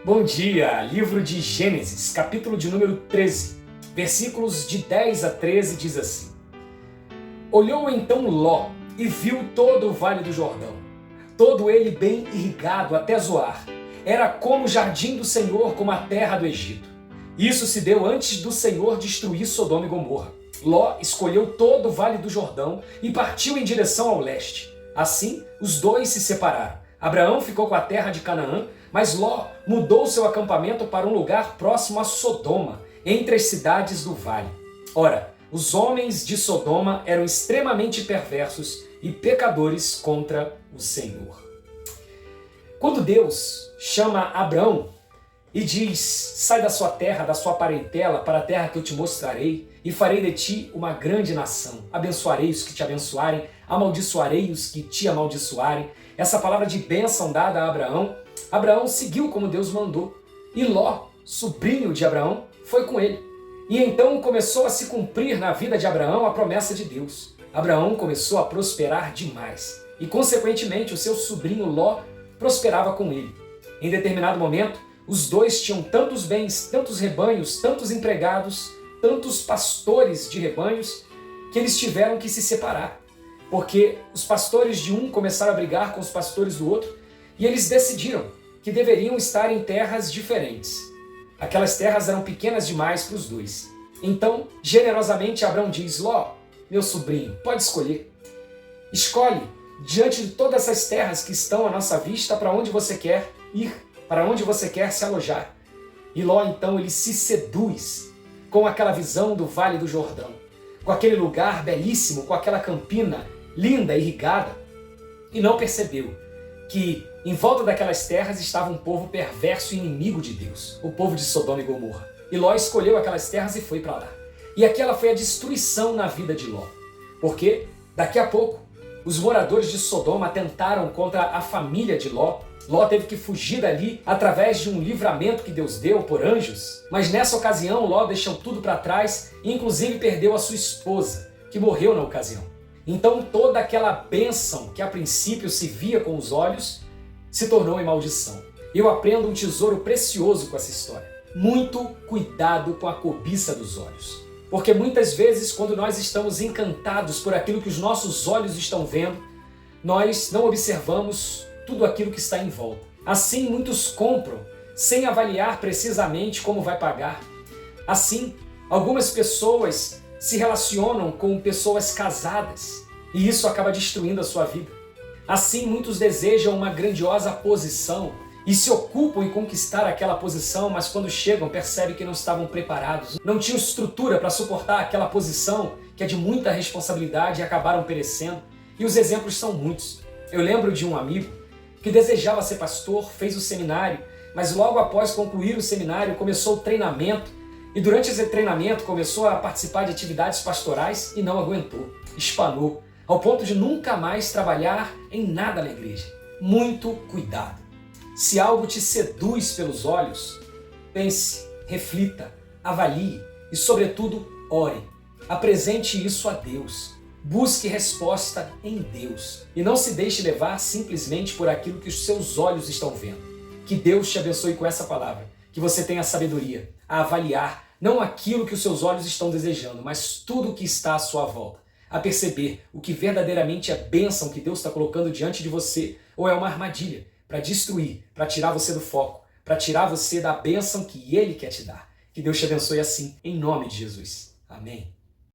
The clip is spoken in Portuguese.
Bom dia! Livro de Gênesis, capítulo de número 13, versículos de 10 a 13 diz assim: Olhou então Ló e viu todo o vale do Jordão, todo ele bem irrigado até Zoar. Era como o jardim do Senhor, como a terra do Egito. Isso se deu antes do Senhor destruir Sodoma e Gomorra. Ló escolheu todo o vale do Jordão e partiu em direção ao leste. Assim, os dois se separaram. Abraão ficou com a terra de Canaã, mas Ló mudou seu acampamento para um lugar próximo a Sodoma, entre as cidades do vale. Ora, os homens de Sodoma eram extremamente perversos e pecadores contra o Senhor. Quando Deus chama Abraão e diz: sai da sua terra, da sua parentela, para a terra que eu te mostrarei, e farei de ti uma grande nação. Abençoarei os que te abençoarem, amaldiçoarei os que te amaldiçoarem. Essa palavra de bênção dada a Abraão, Abraão seguiu como Deus mandou. E Ló, sobrinho de Abraão, foi com ele. E então começou a se cumprir na vida de Abraão a promessa de Deus. Abraão começou a prosperar demais. E, consequentemente, o seu sobrinho Ló prosperava com ele. Em determinado momento, os dois tinham tantos bens, tantos rebanhos, tantos empregados, tantos pastores de rebanhos, que eles tiveram que se separar. Porque os pastores de um começaram a brigar com os pastores do outro, e eles decidiram que deveriam estar em terras diferentes. Aquelas terras eram pequenas demais para os dois. Então, generosamente, Abraão diz: Ló, meu sobrinho, pode escolher. Escolhe, diante de todas essas terras que estão à nossa vista, para onde você quer ir, para onde você quer se alojar. E Ló, então, ele se seduz com aquela visão do Vale do Jordão, com aquele lugar belíssimo, com aquela campina linda, irrigada, e não percebeu que em volta daquelas terras estava um povo perverso e inimigo de Deus, o povo de Sodoma e Gomorra. E Ló escolheu aquelas terras e foi para lá. E aquela foi a destruição na vida de Ló, porque daqui a pouco os moradores de Sodoma atentaram contra a família de Ló. Ló teve que fugir dali através de um livramento que Deus deu por anjos. Mas nessa ocasião, Ló deixou tudo para trás e inclusive perdeu a sua esposa, que morreu na ocasião. Então toda aquela bênção que a princípio se via com os olhos se tornou em maldição. Eu aprendo um tesouro precioso com essa história. Muito cuidado com a cobiça dos olhos. Porque muitas vezes, quando nós estamos encantados por aquilo que os nossos olhos estão vendo, nós não observamos tudo aquilo que está em volta. Assim, muitos compram sem avaliar precisamente como vai pagar. Assim, algumas pessoas se relacionam com pessoas casadas e isso acaba destruindo a sua vida. Assim, muitos desejam uma grandiosa posição e se ocupam em conquistar aquela posição, mas quando chegam percebem que não estavam preparados, não tinham estrutura para suportar aquela posição que é de muita responsabilidade e acabaram perecendo. E os exemplos são muitos. Eu lembro de um amigo que desejava ser pastor, fez o seminário, mas logo após concluir o seminário começou o treinamento e durante esse treinamento começou a participar de atividades pastorais e não aguentou, espanou, ao ponto de nunca mais trabalhar em nada na igreja. Muito cuidado. Se algo te seduz pelos olhos, pense, reflita, avalie e, sobretudo, ore. Apresente isso a Deus. Busque resposta em Deus e não se deixe levar simplesmente por aquilo que os seus olhos estão vendo. Que Deus te abençoe com essa palavra, que você tenha sabedoria a avaliar não aquilo que os seus olhos estão desejando, mas tudo o que está à sua volta, a perceber o que verdadeiramente é bênção que Deus está colocando diante de você ou é uma armadilha para destruir, para tirar você do foco, para tirar você da bênção que Ele quer te dar. Que Deus te abençoe assim, em nome de Jesus. Amém.